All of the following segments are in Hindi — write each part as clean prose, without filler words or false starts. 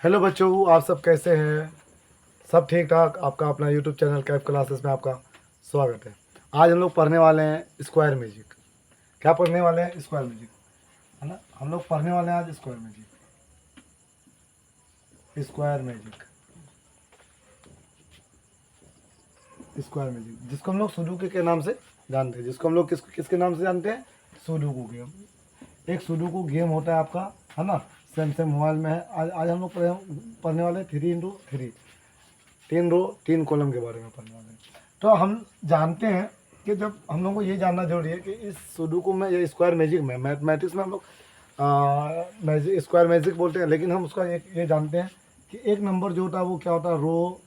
हेलो बच्चों, आप सब कैसे हैं? सब ठीक ठाक। आपका अपना यूट्यूब चैनल कैफ क्लासेस में आपका स्वागत है। आज हम लोग पढ़ने वाले हैं स्क्वायर मैजिक। क्या पढ़ने वाले हैं? स्क्वायर मैजिक, है ना। हम लोग पढ़ने वाले हैं आज square magic. Square magic, square magic जिसको हम लोग सुडोकू के नाम से जानते हैं। जिसको हम लोग किसके नाम से जानते हैं? Sudoku game. एक सुडोकू गेम होता है आपका, है ना। सैमसंग मोबाइल में है। आज हम लोग पढ़ने वाले हैं 3x3, 3 रो 3 कॉलम के बारे में पढ़ने वाले हैं। तो हम जानते हैं कि जब हम लोग को ये जानना जरूरी है कि इस सुडोकू में या स्क्वायर मैजिक में, मैथमेटिक्स में हम लोग मैजिक स्क्वायर मैजिक बोलते हैं, लेकिन हम उसका एक ये जानते हैं कि एक नंबर जो होता है वो क्या होता है? रो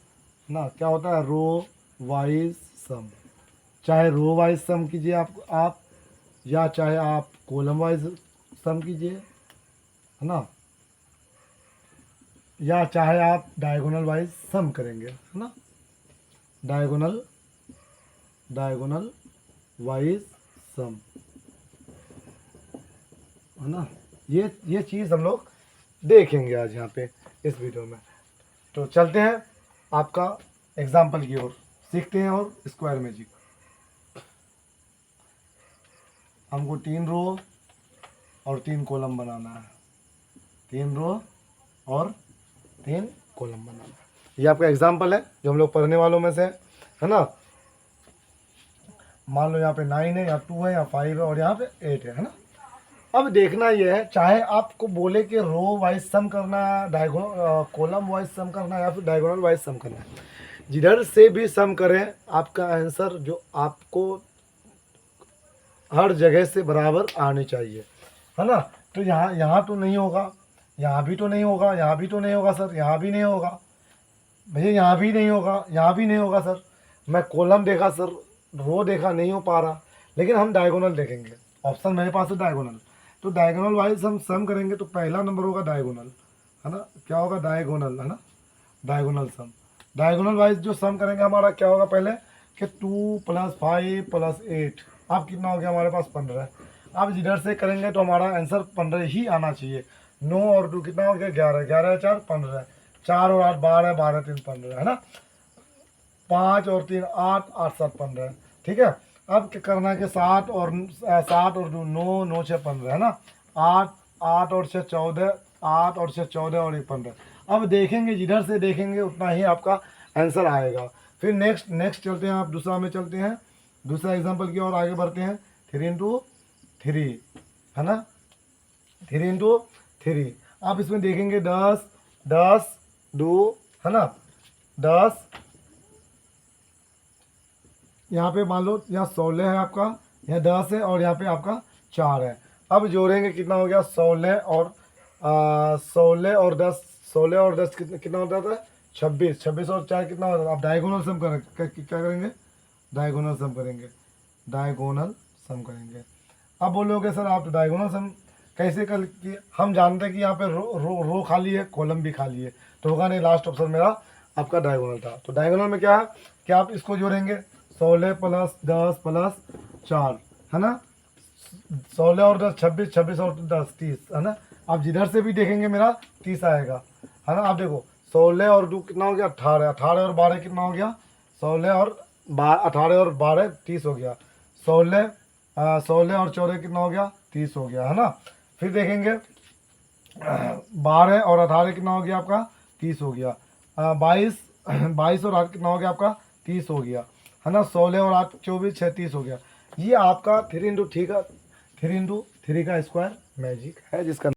ना, क्या होता है? रो वाइज सम। चाहे रो वाइज सम कीजिए आप या चाहे आप कॉलम वाइज सम कीजिए, है ना, या चाहे आप डायगोनल वाइज सम करेंगे, है ना। डायगोनल वाइज सम, है ना। ये चीज़ हम लोग देखेंगे आज यहाँ पे इस वीडियो में। तो चलते हैं आपका एग्जाम्पल की ओर, सीखते हैं और स्क्वायर मैजिक। हमको 3 रो और 3 कॉलम बनाना है। 3 रो और 3 कॉलम बनाना है। ये आपका एग्जाम्पल है जो हम लोग पढ़ने वालों में से है ना। मान लो यहाँ पे 9 है, या 2 है, या 5 है, और यहाँ पे 8 है ना। अब देखना ये है, चाहे आपको बोले कि रो वाइज सम करना है, कॉलम वाइज सम करना है, या फिर डायगोनल वाइज सम करना है, जिधर से भी सम करें आपका आंसर जो आपको हर जगह से बराबर आनी चाहिए, है ना। तो यहाँ तो नहीं होगा, यहाँ भी तो नहीं होगा, यहाँ भी तो नहीं होगा सर, यहाँ भी नहीं होगा भैया, यहाँ भी नहीं होगा, यहाँ भी नहीं होगा सर। मैं कॉलम देखा सर, रो देखा, नहीं हो पा रहा। लेकिन हम डायगोनल देखेंगे, ऑप्शन मेरे पास है डायगोनल। तो डायगोनल वाइज हम सम करेंगे तो पहला नंबर होगा डायगोनल, है ना। क्या होगा? डायगोनल, है ना। डायगोनल सम, डायगोनल वाइज जो सम करेंगे हमारा क्या होगा पहले कि 2 + 5 + 8, अब कितना हो गया हमारे पास? 15। अब जिधर से करेंगे तो हमारा आंसर 15 ही आना चाहिए। 9 और 2 कितना हो गया? 11, 11 और 4 15, 4 और 8 12, 12 3 15, है ना। 5 और 3 8, 8 7 15, ठीक है। अब क्या करना है कि 7 और 2 9, 9 6 15, है ना। 8 8 और 6 14, 8 और 6 14 और 1 15। अब देखेंगे, जिधर से देखेंगे उतना ही आपका आंसर आएगा। फिर नेक्स्ट चलते हैं, आप दूसरा में चलते हैं, दूसरा एग्जाम्पल की ओर आगे बढ़ते हैं। 3x3, है ना। 3x3 आप इसमें देखेंगे 10 10 2, है ना। 10, यहाँ पे मान लो यहाँ 16 है आपका, यहाँ 10 है, और यहाँ पे आपका 4 है। अब जोड़ेंगे, कितना हो गया? 16 और 10, 16 और 10 कितना होता है? 26, 26 और 4 कितना होता है? आप डायगोनल सम क्या करेंगे? डायगोनल सम करेंगे, डायगोनल सम करेंगे। अब बोलोगे सर आप डायगोनल सम कैसे कर कि हम जानते हैं कि यहाँ पे रो खाली है, कॉलम भी खाली है, तो होगा नहीं। लास्ट ऑप्शन मेरा आपका डायगोनल था। तो डायगोनल में क्या है कि आप इसको जोड़ेंगे, 16 + 10 + 4, है ना। 16 और 10 26, 26 और 10 30, है ना। आप जिधर से भी देखेंगे मेरा 30 आएगा, है ना। आप देखो 16 और 2 कितना हो गया? 18, 18 और 12 कितना हो गया? 16 और 18 और 12 30 हो गया। 16 और 14 कितना हो गया? 30 हो गया, है ना। फिर देखेंगे 12 और 18 कितना हो गया आपका? 30 हो गया। 22 22 और 8 कितना हो गया आपका? 30 हो गया, है ना। 16 और 8 24 36 हो गया। ये आपका 3x3 का स्क्वायर मैजिक है, जिसका